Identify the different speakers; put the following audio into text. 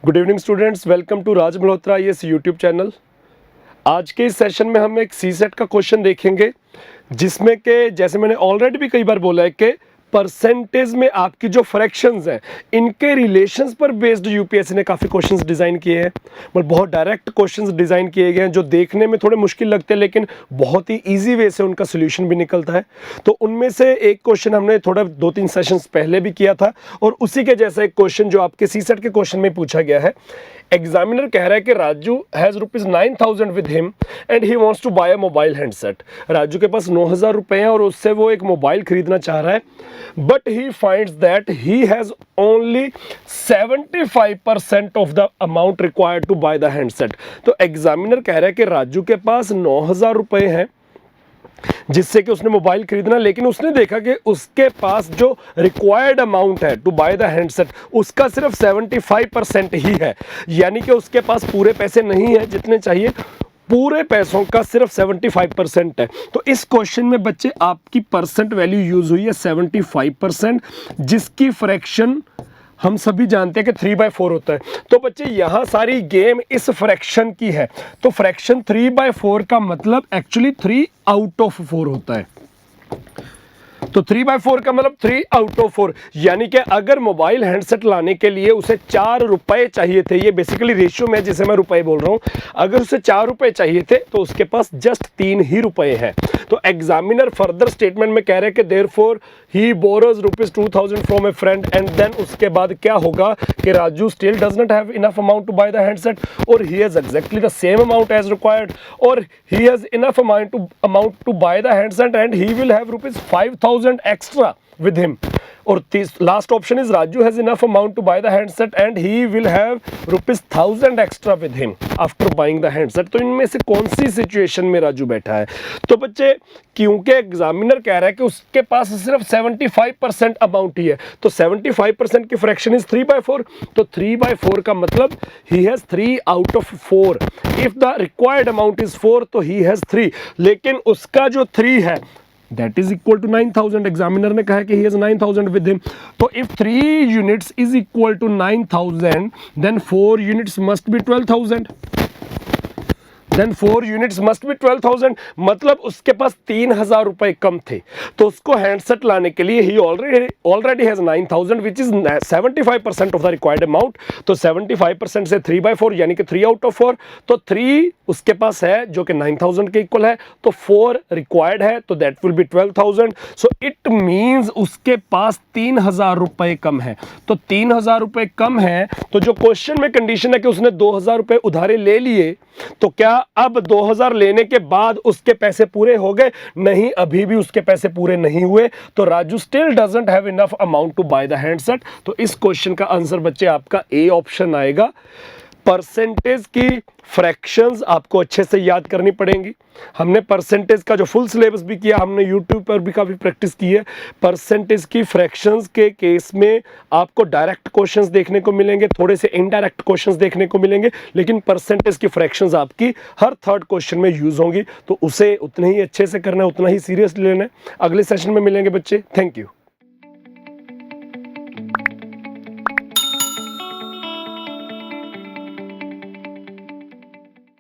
Speaker 1: Good evening students, welcome to Raj Malhotra IAS YouTube channel. आज के इस सेशन में हम एक सी सेट का क्वेश्चन देखेंगे जिसमें के जैसे मैंने ऑलरेडी भी कई बार बोला है कि परसेंटेज में आपकी जो फ्रैक्शंस हैं इनके रिलेशंस पर बेस्ड यूपीएससी ने काफ़ी क्वेश्चंस डिज़ाइन किए हैं। मतलब बहुत डायरेक्ट क्वेश्चंस डिज़ाइन किए गए हैं जो देखने में थोड़े मुश्किल लगते हैं लेकिन बहुत ही इजी वे से उनका सोल्यूशन भी निकलता है। तो उनमें से एक क्वेश्चन हमने थोड़ा 2-3 सेशंस पहले भी किया था और उसी के जैसा एक क्वेश्चन जो आपके सी सेट के क्वेश्चन में पूछा गया है। एग्जामिनर कह रहा है कि Raju has ₹9,000 with him and he wants to buy a mobile handset. Raju के पास 9,000 रुपए हैं और उससे वो एक मोबाइल खरीदना चाह रहा है, but he finds that he has only 75% of the amount required to buy the handset. तो एग्जामिनर कह रहा है कि राजू के पास 9,000 रुपए हैं जिससे कि उसने मोबाइल खरीदना, लेकिन उसने देखा कि उसके पास जो रिक्वायर्ड अमाउंट है टू बाय द हैंडसेट उसका सिर्फ 75% ही है, यानी कि उसके पास पूरे पैसे नहीं है जितने चाहिए, पूरे पैसों का सिर्फ 75% है। तो इस क्वेश्चन में बच्चे आपकी परसेंट वैल्यू यूज हुई है 75%, जिसकी फ्रैक्शन हम सभी जानते हैं कि 3/4 होता है। तो बच्चे यहाँ सारी गेम इस फ्रैक्शन की है, तो फ्रैक्शन 3/4 का मतलब एक्चुअली 3 आउट ऑफ 4 होता है। तो 3/4 का मतलब 3 आउट ऑफ 4, यानी कि अगर मोबाइल हैंडसेट लाने के लिए उसे 4 रुपए चाहिए थे, ये बेसिकली रेशियो में जिसे मैं रुपए बोल रहा हूं, अगर उसे 4 रुपए चाहिए थे तो उसके पास जस्ट 3 ही रुपए हैं। तो एग्जामिनर फर्दर स्टेटमेंट में कह रहे हैं कि therefore he borrows ₹2,000 from a friend and then उसके बाद क्या होगा कि Raju still does not have enough amount to buy the handset और he has exactly the same amount as required और he has enough amount to buy the handset and he will have ₹5,000 extra with him। और last option is Raju has enough amount to buy the handset and he will have ₹1,000 extra with him after buying the handset. तो इनमें से कौन सी situation में राजू बैठा है? तो बच्चे क्योंकि एग्जामिनर कह रहा है कि उसके पास सिर्फ 75% अमाउंट ही है, तो 75% की फ्रैक्शन इज 3/4, तो 3/4 का मतलब he has 3 out of 4। If the required amount is 4 तो ही हैज 3, लेकिन उसका जो 3 है that is equal to 9,000। Examiner ने कहा कि he has 9,000 with him। तो if 3 units is equal to 9,000 then 4 units must be 12,000। Then 4 units must be 12,000, मतलब उसके पास 3,000 रुपए कम थे, तो उसको हैंडसेट लाने के लिए he already has 9,000 which is 75% of the required amount। तो 75% से 3/4 यानी कि 3 आउट ऑफ 4, तो 3 उसके पास है जो कि 9,000 के इक्वल है, तो 4 रिक्वायर्ड है, तो that will be 12,000। So it means उसके पास 3,000 रुपए कम है। तो 3,000 रुपए कम है, तो जो क्वेश्चन में कंडीशन है कि उसने 2,000 रुपए उधारे ले लिए, तो क्या अब 2,000 लेने के बाद उसके पैसे पूरे हो गए? नहीं, अभी भी उसके पैसे पूरे नहीं हुए। तो Raju still doesn't have enough amount to buy the handset. तो इस क्वेश्चन का आंसर बच्चे आपका ए ऑप्शन आएगा। परसेंटेज की फ्रैक्शंस आपको अच्छे से याद करनी पड़ेंगी। हमने परसेंटेज का जो फुल सिलेबस भी किया, हमने यूट्यूब पर भी काफ़ी प्रैक्टिस की है। परसेंटेज की फ्रैक्शंस के केस में आपको डायरेक्ट क्वेश्चंस देखने को मिलेंगे, थोड़े से इनडायरेक्ट क्वेश्चंस देखने को मिलेंगे, लेकिन परसेंटेज की फ्रैक्शंस आपकी हर थर्ड क्वेश्चन में यूज होंगी। तो उसे उतने ही अच्छे से करना है, उतना ही सीरियसली लेना है। अगले सेशन में मिलेंगे बच्चे। Thank you.